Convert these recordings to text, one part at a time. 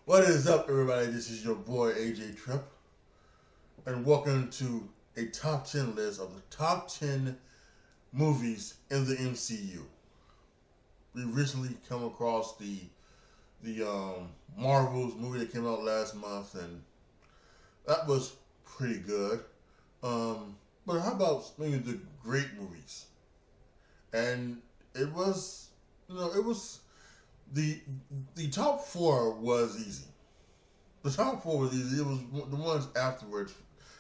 What is up, everybody? This is your boy AJTRIP, and welcome to a top 10 list of the top 10 movies in the MCU. We recently come across the Marvels movie that came out last month, and that was pretty good. But how about maybe the great movies? And it was, it was the top four was easy. The top four was easy. It was the ones afterwards,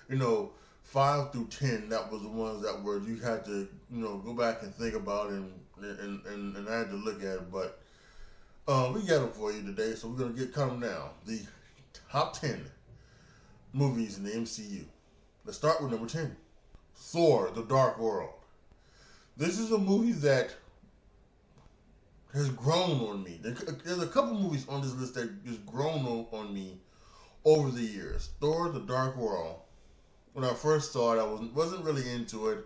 5 through 10. That was the ones that were you had to go back and think about and I had to look at it. But we got them for you today, so we're gonna get come now. The top 10 movies in the MCU. Let's start with number 10. Thor: The Dark World. This is a movie that has grown on me. There's a couple movies on this list that just grown on me over the years. Thor: The Dark World. When I first saw it, I wasn't really into it.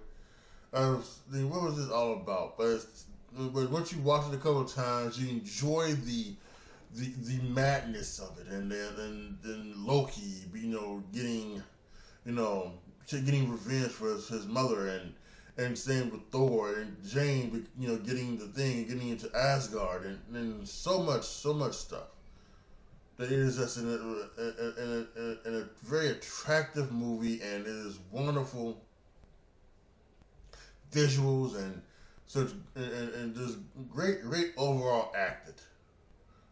I was thinking, what was this all about? But once you watch it a couple of times, you enjoy the madness of it, and then Loki, getting revenge for his mother, and same with Thor and Jane, getting the thing and getting into Asgard, and so much stuff. That it is just in a very attractive movie, and it is wonderful visuals and such, and just great overall acted.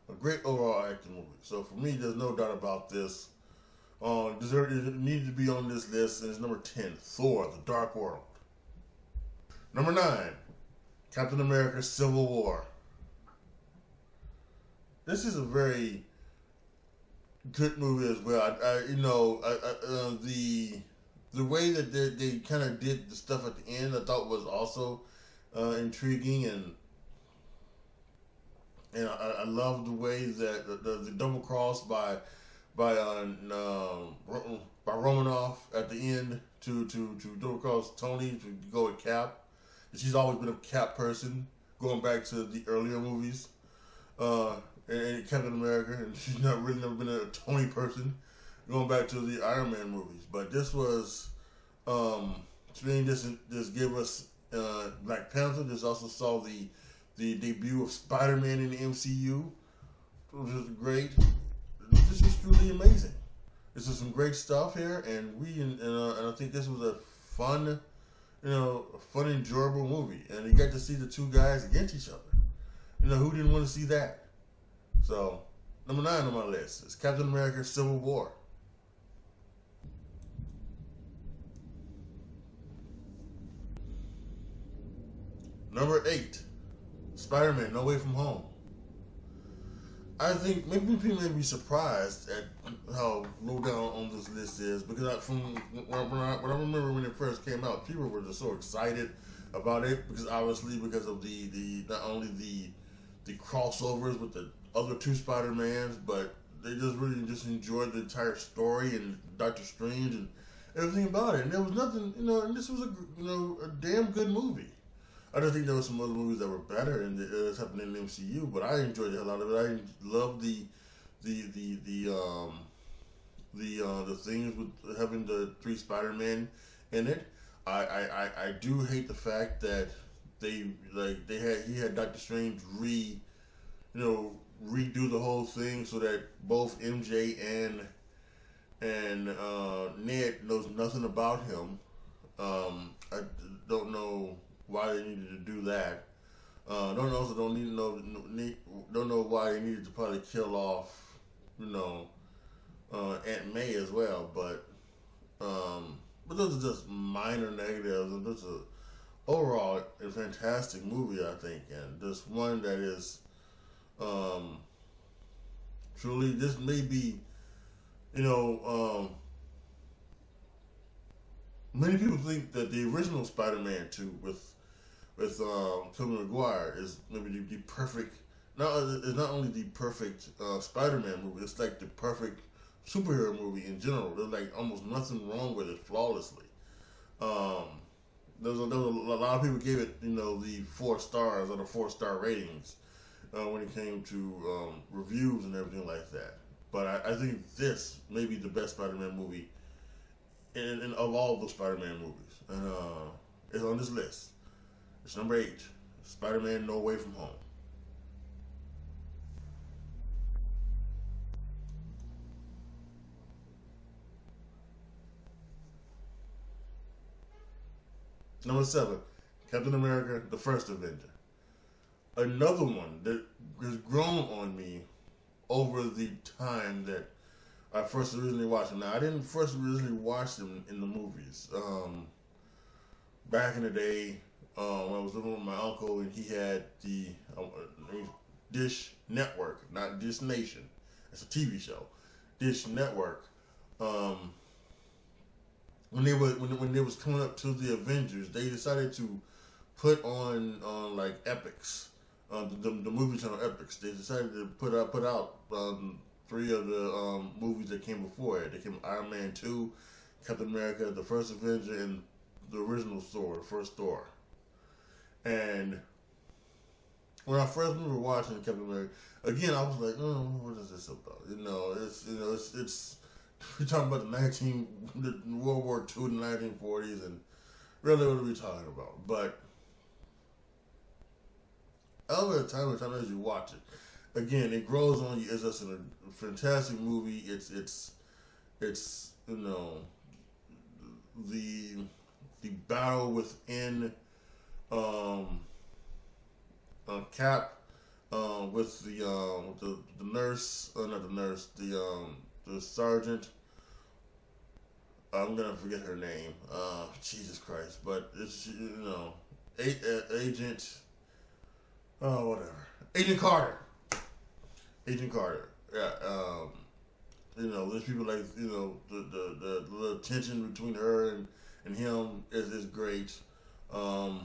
A great overall acting movie. So for me, there's no doubt about this. It needed to be on this list, and it's number 10, Thor: The Dark World. Number 9, Captain America: Civil War. This is a very good movie as well. The way that they kind of did the stuff at the end, I thought was also intriguing, and I love the way that the double cross by Romanoff at the end to double cross Tony to go with Cap. She's always been a Cap person, going back to the earlier movies, and Captain America, and she's never been a Tony person, going back to the Iron Man movies. But this was, to me, this gave us Black Panther. This also saw the debut of SpiderMan in the MCU, which was great. This is truly amazing. This is some great stuff here, and I think this was a fun, enjoyable movie. And you got to see the two guys against each other. Who didn't want to see that? So, number 9 on my list is Captain America: Civil War. Number 8, SpiderMan No Way Home. I think maybe people may be surprised at how low down on this list is, because from what I remember when it first came out, people were just so excited about it, because obviously because of the not only the crossovers with the other two Spider-Mans, but they just really enjoyed the entire story and Doctor Strange and everything about it. And there was nothing, and this was a damn good movie. I just think there were some other movies that were better and that's happening in the MCU, but I enjoyed the hell out of it. I love the things with having the 3 Spider-Men in it. I do hate the fact that he had Doctor Strange redo the whole thing so that both MJ and Ned knows nothing about him. I don't know why they needed to do that. Don't know why they needed to probably kill off, Aunt May as well. But those are just minor negatives, and this is overall a fantastic movie, I think, and just one that is truly, this may be, many people think that the original Spider-Man 2 with Tobey Maguire is maybe the perfect. It's not only the perfect Spider-Man movie. It's like the perfect superhero movie in general. There's like almost nothing wrong with it flawlessly. There was a lot of people gave it the 4 stars or the 4-star ratings when it came to reviews and everything like that. But I think this may be the best Spider-Man movie in of all the Spider-Man movies, and it's on this list. It's number 8, Spider-Man No Way from Home. Number 7, Captain America: The First Avenger. Another one that has grown on me over the time that I first originally watched them. Now, I didn't first originally watch them in the movies. Back in the day, when I was living with my uncle, and he had the Dish Network, not Dish Nation. It's a TV show. Dish Network. When they was coming up to the Avengers, they decided to put on like epics, the movie channel epics. They decided to put out 3 of the movies that came before it. They came Iron Man 2, Captain America: The First Avenger, and the original Thor, the first Thor. And when I first remember watching Captain America, again I was like, oh, what is this about? It's we're talking about the World War II in the 1940s, and really, what are we talking about? But over time as you watch it, again, it grows on you. It's just a fantastic movie. It's the battle within Cap with the nurse, not the nurse, the sergeant. I'm gonna forget her name. Jesus Christ! But it's Agent. Oh, whatever. Agent Carter. Agent Carter. Yeah. There's people like the little tension between her and him is great. All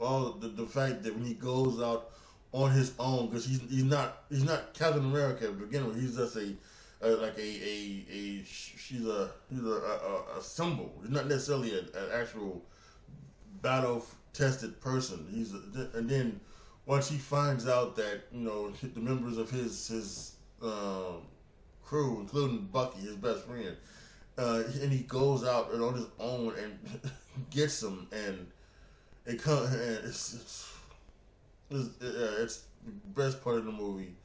the fact that when he goes out on his own, because he's not Captain America to begin with. He's just she's a symbol. He's not necessarily an actual battle tested person. And then once he finds out that the members of his crew, including Bucky, his best friend, and he goes out and on his own and gets them, and it comes, and it's the best part of the movie,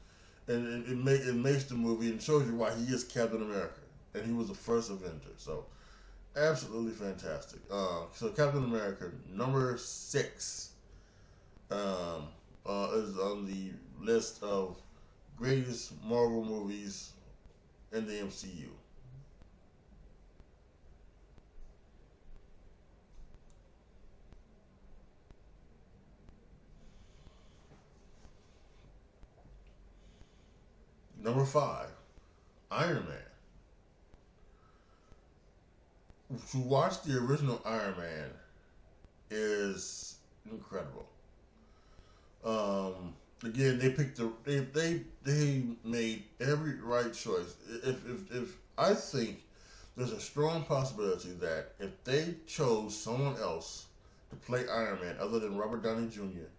and it makes the movie and shows you why he is Captain America, and he was the first Avenger. So absolutely fantastic. So Captain America, number 6, is on the list of greatest Marvel movies in the MCU. Number 5, Iron Man. To watch the original Iron Man is incredible. Again, they made every right choice. If I think there's a strong possibility that if they chose someone else to play Iron Man other than Robert Downey Jr.,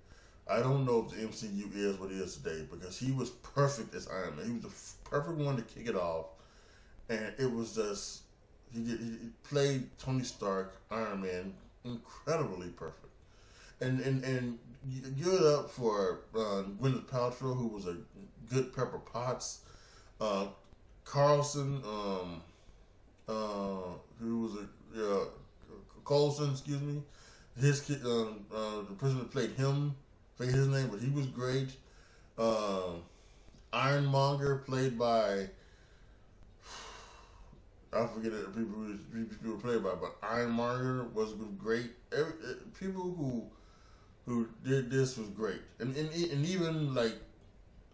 I don't know if the MCU is what it is today, because he was perfect as Iron Man. He was the perfect one to kick it off, and it was just he played Tony Stark, Iron Man, incredibly perfect. And you give it up for Gwyneth Paltrow, who was a good Pepper Potts, Carlson, who was a Coulson, excuse me. His kid, the person that played him, forget his name, but he was great. Ironmonger, played by, I forget the people were played by, but Ironmonger was great. People who did this was great, and even like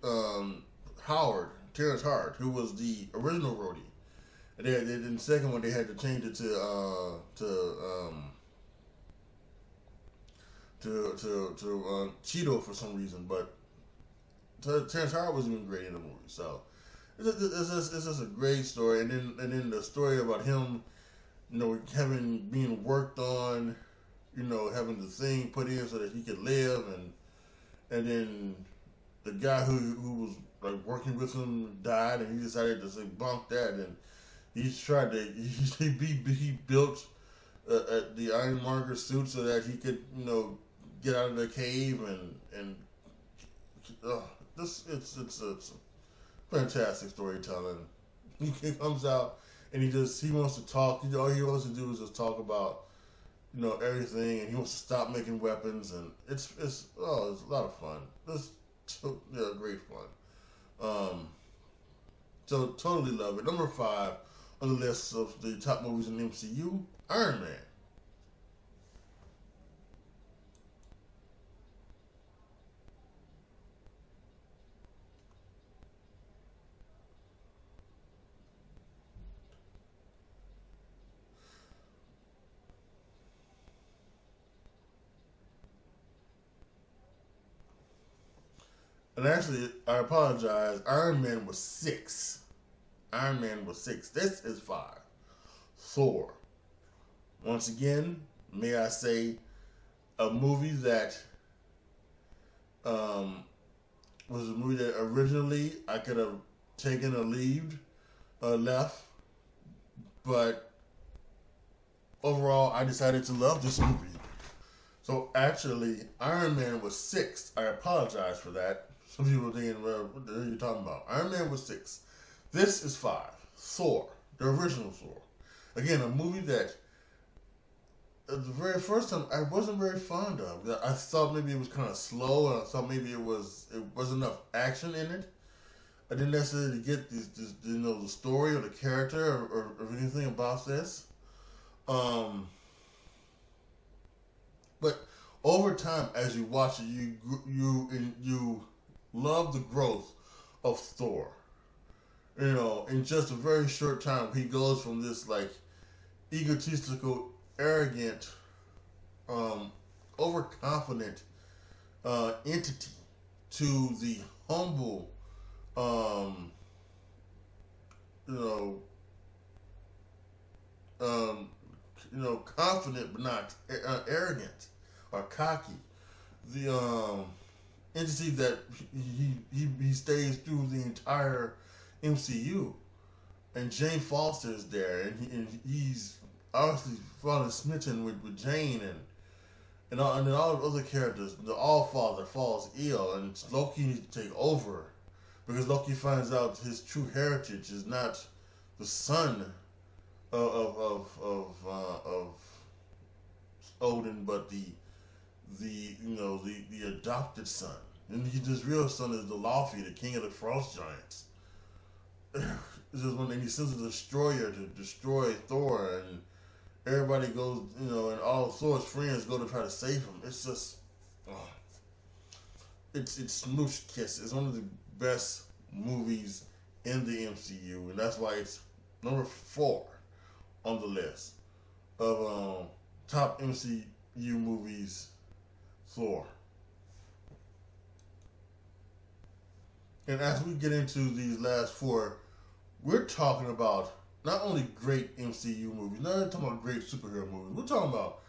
Terrence Howard, who was the original Rhodey. And in the second one, they had to change it to Cheeto for some reason, but Terrence Howard was even great in the movie. So it's just a great story, and then the story about him, being worked on, having the thing put in so that he could live, and then the guy who was like working with him died, and he decided to say bunk that, and he's tried to he built the Ironmonger suit so that he could get out of the cave and it's fantastic storytelling. He comes out and he wants to talk. All he wants to do is just talk about everything, and he wants to stop making weapons, and it's a lot of fun. It's great fun. So totally love it. Number 5 on the list of the top movies in the MCU, Iron Man. And actually, I apologize. Iron Man was 6. Iron Man was 6. This is 5. Thor. Once again, may I say, a movie that was a movie that originally I could have taken or left, but overall I decided to love this movie. So actually, Iron Man was 6. I apologize for that. Some people are thinking, well, what the hell are you talking about? Iron Man was 6. This is 5. Thor, the original Thor. Again, a movie that the very first time I wasn't very fond of. I thought maybe it was kind of slow, and I thought maybe it wasn't enough action in it. I didn't necessarily get the story or the character or anything about this. But over time, as you watch it, you love the growth of Thor. In just a very short time, he goes from this egotistical, arrogant, overconfident entity to the humble, confident but not arrogant or cocky. The entity that he stays through the entire MCU, and Jane Foster is there, and he's obviously falling smitten with Jane, and then all the other characters. The Allfather falls ill, and Loki needs to take over because Loki finds out his true heritage is not the son of Odin, but the adopted son, and his real son is the Laufey, the king of the frost giants. It's just when he sends a destroyer to destroy Thor, and everybody goes, and all of Thor's friends go to try to save him. It's just, it's smooch kiss. It's one of the best movies in the MCU, and that's why it's number 4 on the list of top MCU movies. Thor. And as we get into these last 4, we're talking about not only great MCU movies, not talking about great superhero movies. We're talking about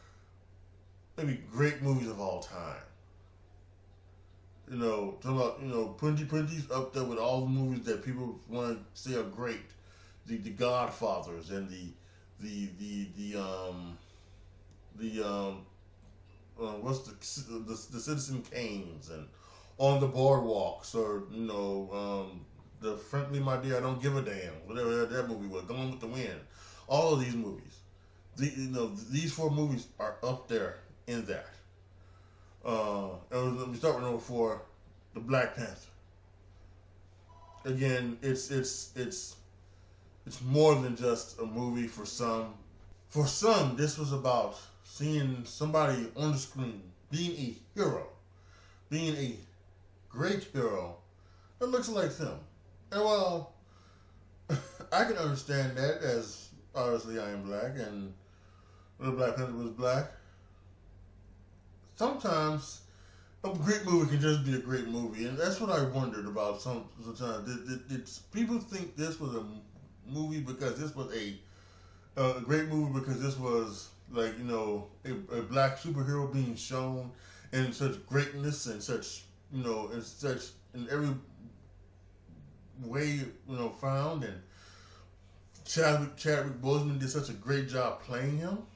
maybe great movies of all time. Talking about Punji up there with all the movies that people want to say are great. The Godfathers and what's the Citizen Kanes and On the Boardwalks, or the Frankly My Dear I Don't Give a Damn, whatever that movie was, Gone with the Wind. All of these movies, these 4 movies are up there in that. And we start with number 4, the Black Panther. Again, it's more than just a movie for some. For some, this was about seeing somebody on the screen being a hero, being a great hero that looks like them. And while I can understand that, as obviously I am black and the Black Panther was black, sometimes a great movie can just be a great movie. And that's what I wondered about sometimes. Did people think this was a movie because this was a great movie because this was a black superhero being shown in such greatness and such in every way found, and Chadwick Boseman did such a great job playing him.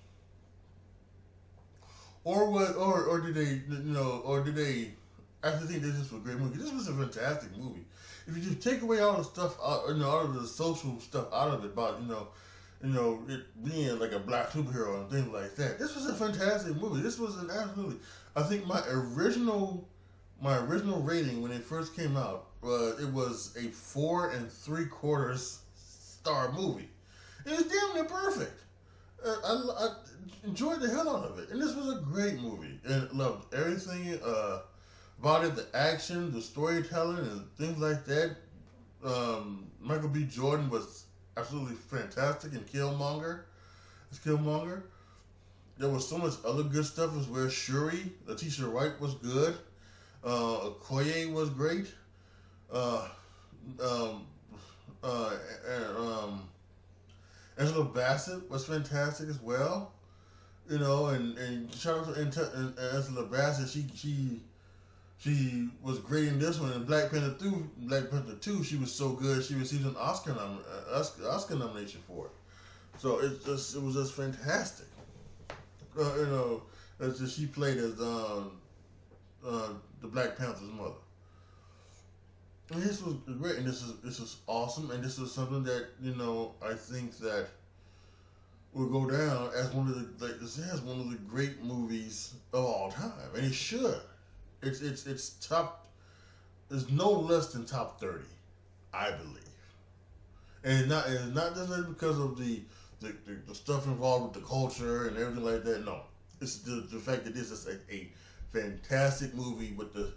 Or did they actually think this was a great movie? This was a fantastic movie. If you just take away all the stuff, all of the social stuff out of it about it being like a black superhero and things like that, this was a fantastic movie. This was an absolutely. I think my original rating when it first came out it was a 4 3/4 star movie. It was damn near perfect. I enjoyed the hell out of it, and this was a great movie, and loved everything about it, the action, the storytelling, and things like that. Michael B. Jordan was absolutely fantastic in Killmonger. There was so much other good stuff as well. Shuri, Letitia Wright was good. Okoye was great. Angela Bassett was fantastic as well. And shout out to Angela Bassett. She was great in this one. In Black Panther 2, she was so good. She received an Oscar nomination for it. So it was just fantastic. She played as the Black Panther's mother. And this was great, and this is awesome, and this is something that I think that will go down as one of the great movies of all time, and it should. It's top. It's no less than top 30, I believe, and it's not just because of the stuff involved with the culture and everything like that. No, it's the fact that this is a fantastic movie with the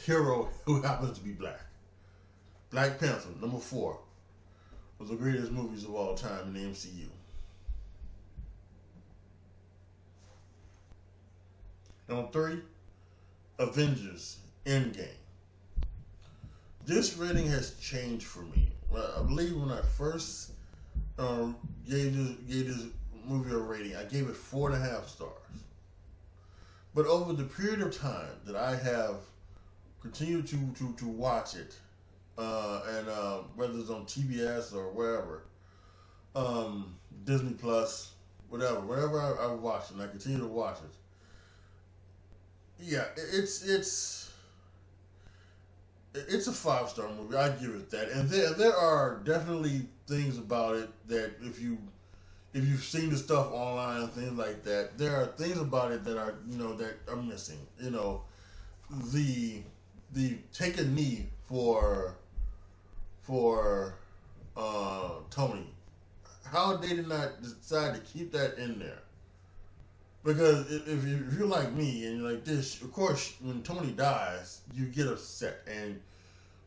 hero who happens to be black. Black Panther, number 4, was the greatest movies of all time in the MCU. Number 3, Avengers Endgame. This rating has changed for me. I believe when I first gave this movie a rating, I gave it 4.5 stars. But over the period of time that I have continued to watch it, and whether it's on TBS or wherever, Disney Plus, wherever I watch it, and I continue to watch it. Yeah, it's a 5-star movie. I give it that, and there are definitely things about it that if you've seen the stuff online and things like that, there are things about it that are that are missing. The take a knee for Tony. How they did not decide to keep that in there? Because if you're like me and you're like this, of course, when Tony dies, you get upset and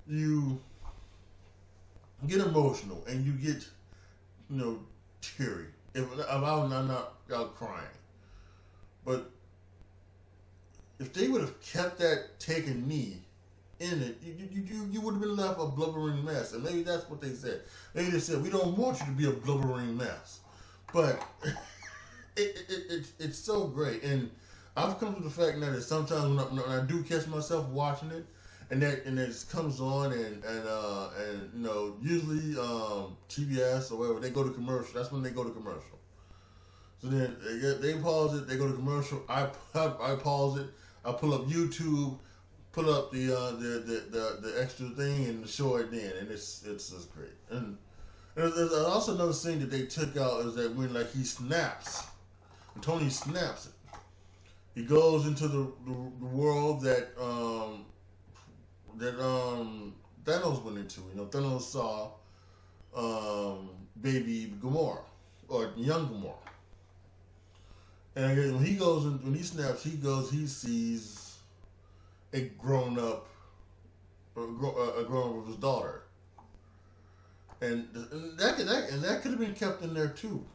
you get emotional and you get teary. If I'm not out crying, but if they would have kept that take a knee in it, you would have been left a blubbering mess. And maybe that's what they said. Maybe they said, we don't want you to be a blubbering mess. But it's so great. And I've come to the fact now that sometimes when I do catch myself watching it, and it comes on and usually TBS or whatever, they go to commercial. That's when they go to commercial. So then they pause it, they go to commercial. I pause it. I pull up YouTube, pull up the extra thing and show it then, and it's just great. And there's also another thing that they took out is that when he snaps, when Tony snaps it, he goes into the world that Thanos went into. Thanos saw baby Gamora or young Gamora. And when he snaps, he sees a grown up with his daughter, and that could have been kept in there too.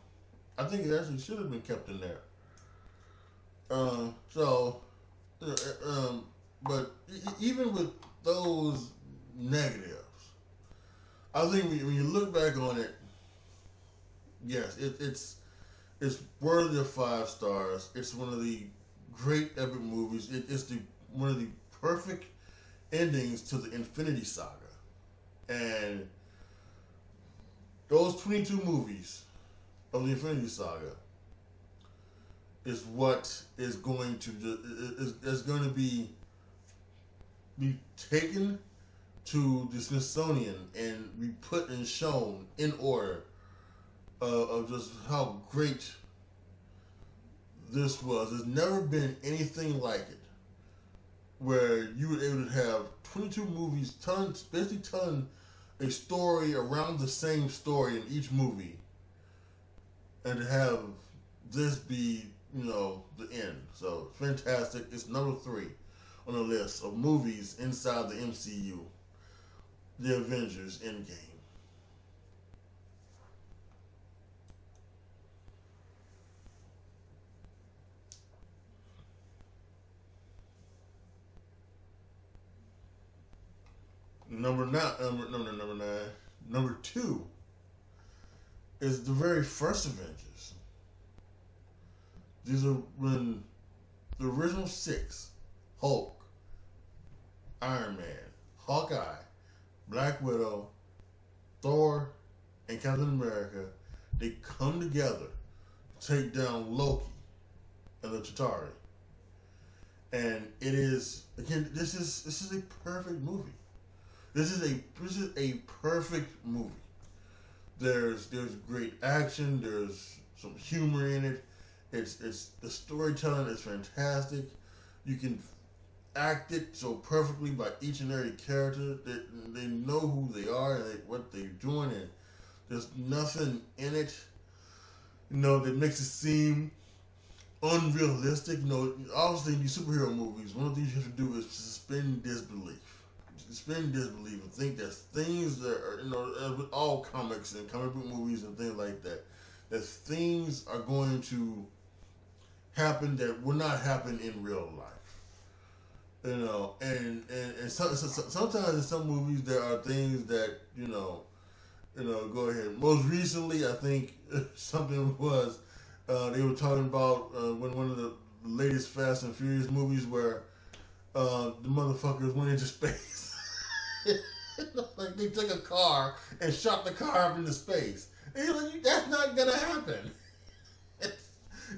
I think it actually should have been kept in there. But even with those negatives, I think when you look back on it, yes, it's worthy of 5 stars. It's one of the great epic movies. It's one of the perfect endings to the Infinity Saga, And those 22 movies of the Infinity Saga is what is going to be taken to the Smithsonian and be put and shown in order of just how great this was. There's never been anything like it, where you were able to have 22 movies, basically telling a story around the same story in each movie, and to have this be, the end. So, fantastic. It's number 3 on the list of movies inside the MCU, The Avengers Endgame. Number 2 is the very first Avengers. These are when the original 6, Hulk, Iron Man, Hawkeye, Black Widow, Thor, and Captain America, they come together to take down Loki and the Chitauri. And it is, again, this is a perfect movie. This is a perfect movie. There's great action. There's some humor in it. It's the storytelling is fantastic. You can act it so perfectly by each and every character. They know who they are and what they're doing, and there's nothing in it, that makes it seem unrealistic. Obviously in these superhero movies, one of the things you have to do is suspend disbelief. Suspend disbelief and think that things that are, with all comics and comic book movies and things like that, that things are going to happen that will not happen in real life. And sometimes in some movies there are things that, go ahead. Most recently, I think something was, they were talking about when one of the latest Fast and Furious movies where the motherfuckers went into space. Like they took a car and shot the car up into space. And you're like, that's not gonna happen.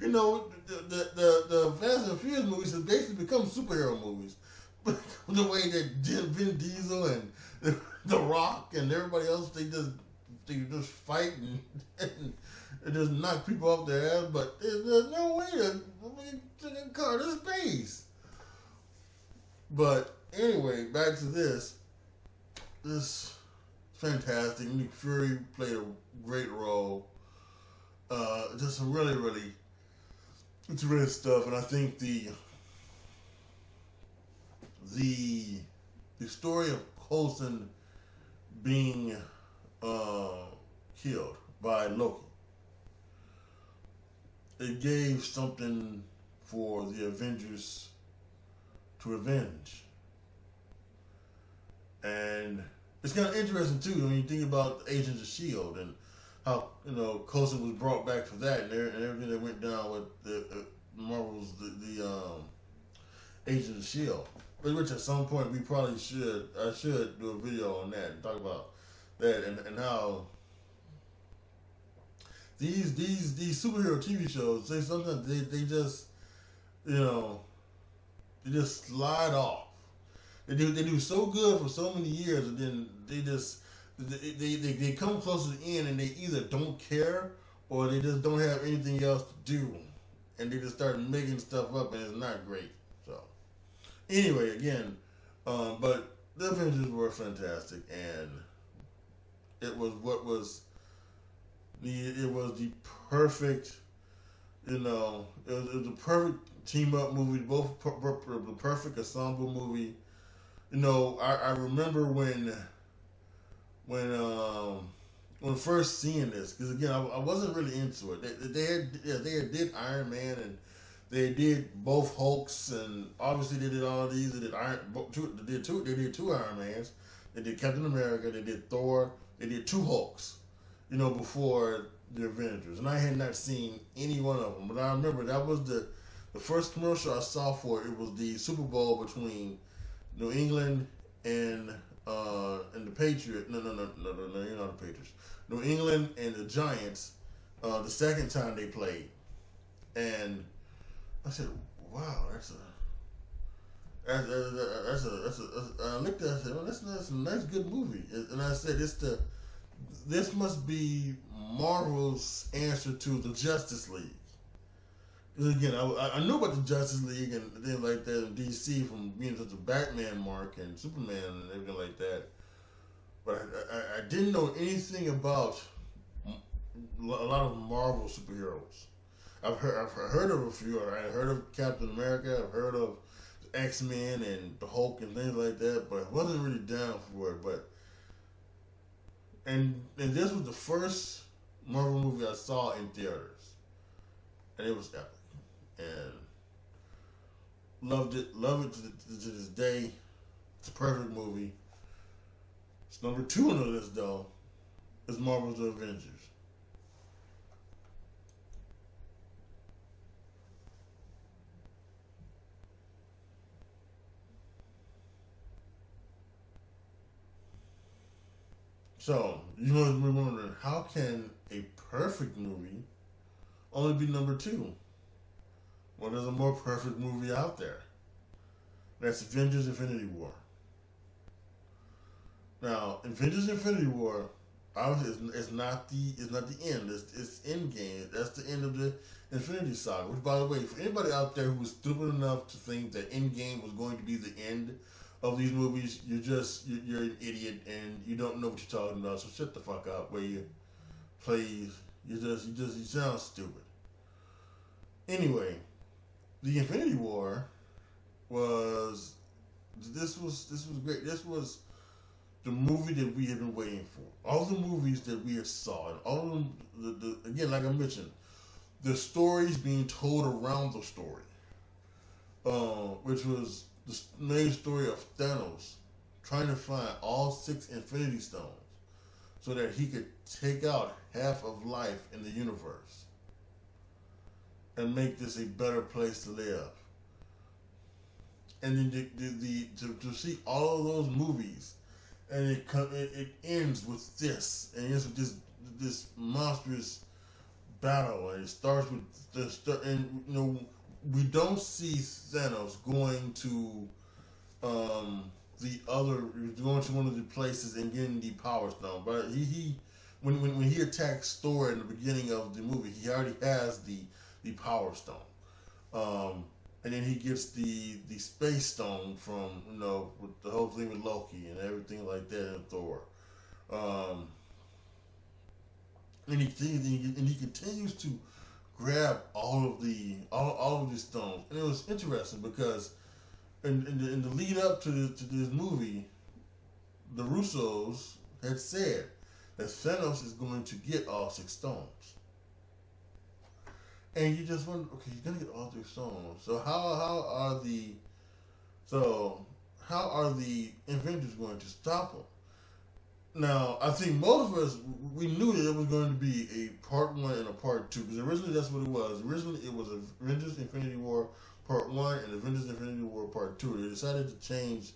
The Fast and Furious movies have basically become superhero movies. But the way that Vin Diesel and The Rock and everybody else, they just fight and just knock people off their ass. But there's no way to take a car to space. But anyway, back to this. This fantastic. Nick Fury played a great role. Just some really, really interesting stuff, and I think the story of Coulson being killed by Loki, it gave something for the Avengers to avenge. And it's kind of interesting too when you think about Agents of S.H.I.E.L.D. and how Coulson was brought back for that and everything that went down with the Marvel's the Agents of S.H.I.E.L.D. Which at some point we probably I should do a video on that and talk about that and how these superhero TV shows, sometimes they just they just slide off. They do so good for so many years, and then they come close to the end, and they either don't care or they just don't have anything else to do, and they just start making stuff up, and it's not great. So anyway, again, but the Avengers were fantastic, and it was the perfect, it was the perfect team up movie, both the perfect ensemble movie. I remember when first seeing this, because again, I wasn't really into it. They did Iron Man, and they did both Hulks, and obviously they did all these. They did two Iron Mans. They did Captain America. They did Thor. They did 2 Hulks. Before the Avengers, and I had not seen any one of them. But I remember that was the first commercial I saw for it. It was the Super Bowl between New England and the Patriots. No, you're not the Patriots. New England and the Giants. The second time they played, and I said, "Wow, I looked at it, I said, well, that's a nice, good movie." And I said, this must be Marvel's answer to the Justice League. Because again, I knew about the Justice League and things like that in DC from being such a Batman mark and Superman and everything like that. But I didn't know anything about a lot of Marvel superheroes. I've heard of a few. I heard of Captain America. I've heard of X-Men and the Hulk and things like that, but I wasn't really down for it. But and this was the first Marvel movie I saw in theaters, and it was epic, and loved it to this day. It's a perfect movie. It's number 2 on the list, though. Is Marvel's Avengers. So, you must be wondering, how can a perfect movie only be number 2? Well, there's a more perfect movie out there. That's Avengers Infinity War. Now, Avengers Infinity War, obviously, it's not the end. It's Endgame. That's the end of the Infinity Saga. Which, by the way, for anybody out there who was stupid enough to think that Endgame was going to be the end of these movies, you're an idiot and you don't know what you're talking about. So shut the fuck up, will you? Please. You sound stupid. Anyway, the Infinity War was great. This was the movie that we had been waiting for. All the movies that we had saw, and all of them, again, like I mentioned, the stories being told around the story, which was the main story of Thanos trying to find all 6 Infinity Stones so that he could take out half of life in the universe and make this a better place to live. And then to see all of those movies, and it ends with this, and it's with this monstrous battle, and it starts with and you know, we don't see Thanos going to going to one of the places and getting the Power Stone. But when he attacks Thor in the beginning of the movie, he already has the Power Stone. And then he gets the Space Stone from, you know, with the whole thing with Loki and everything like that in Thor. And he continues to grab all of these stones. And it was interesting because in the lead up to this movie, the Russos had said that Thanos is going to get all 6 stones. And you just wonder, okay, he's gonna get all 3 stones. So how are the Avengers going to stop him? Now, I think most of us, we knew that it was going to be a part 1 and a part 2, because originally that's what it was. Originally it was Avengers Infinity War part 1 and Avengers Infinity War part 2. They decided to change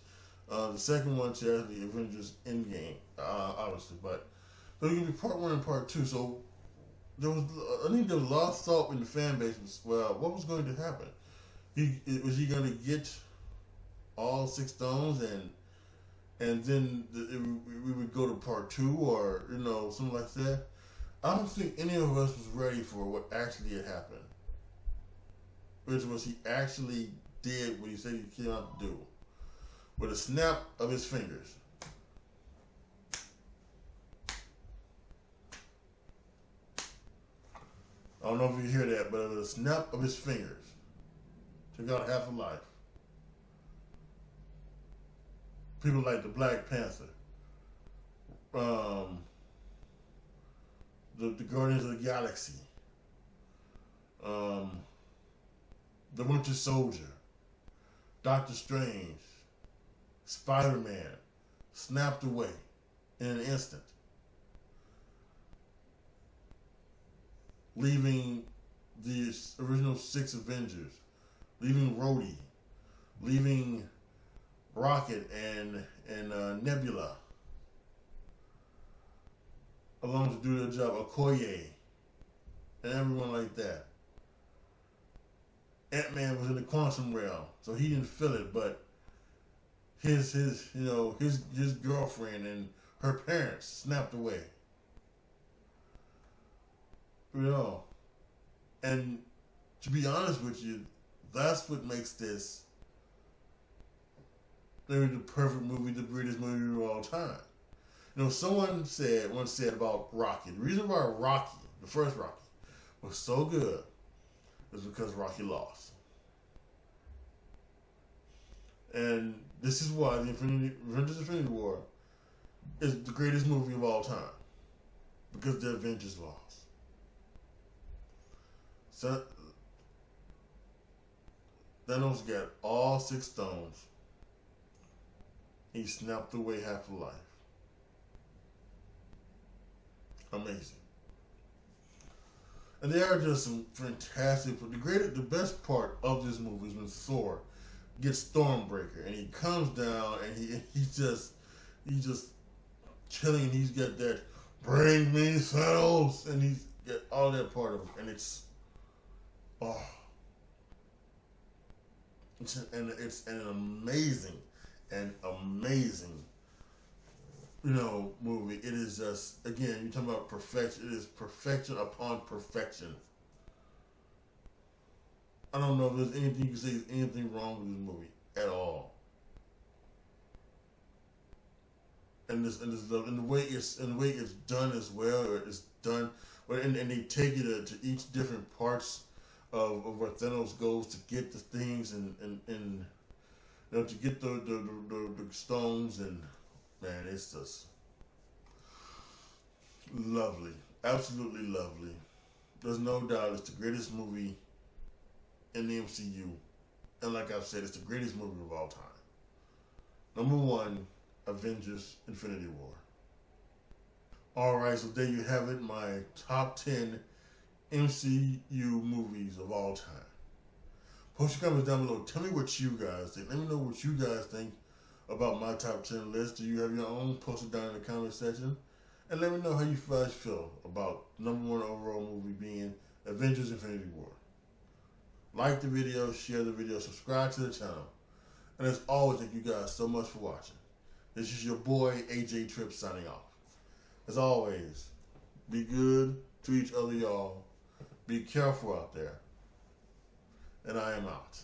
the second one to actually Avengers Endgame, obviously, but so it was going to be part 1 and part 2. So I think there was a lot of thought in the fan base. Well, what was going to happen? Was he going to get all 6 stones and then we would go to part 2, or, you know, something like that? I don't think any of us was ready for what actually had happened, which was he actually did what he said he came out to do with a snap of his fingers. I don't know if you hear that, but it was a snap of his fingers. Took out half a life. People like the Black Panther, the Guardians of the Galaxy, the Winter Soldier, Doctor Strange, SpiderMan, snapped away in an instant, leaving the original 6 Avengers, leaving Rhodey, leaving Rocket and Nebula, along to do their job, Okoye, and everyone like that. Ant-Man was in the quantum realm, so he didn't feel it, but his girlfriend and her parents snapped away. And to be honest with you, that's what makes this maybe the perfect movie, the greatest movie of all time. Someone once said about Rocky, the reason why Rocky, the first Rocky, was so good is because Rocky lost. And this is why the Avengers Infinity War is the greatest movie of all time. Because the Avengers lost. So, Thanos got all 6 stones. He snapped away half of life. Amazing. And there are just some fantastic. The best part of this movie is when Thor gets Stormbreaker and he comes down and he's just chilling and he's got that "bring me Thanos" and he's got all that part of him and it's an amazing movie. It is just, again, you're talking about perfection. It is perfection upon perfection. I don't know if there's anything you can say is anything wrong with this movie at all. And the way it's done as well, or it's done, and they take it to each different parts of where Thanos goes to get the things and to get the stones, and man, it's just lovely, absolutely lovely. There's no doubt it's the greatest movie in the MCU, and like I've said, it's the greatest movie of all time. Number 1, Avengers Infinity War. Alright, so there you have it, my top 10 MCU movies of all time. Post your comments down below. Tell me what you guys think. Let me know what you guys think about my top 10 list. Do you have your own? Post it down in the comment section. And let me know how you guys feel about number 1 overall movie being Avengers Infinity War. Like the video, share the video, subscribe to the channel. And as always, thank you guys so much for watching. This is your boy, AJTRIP, signing off. As always, be good to each other, y'all. Be careful out there. And I am out.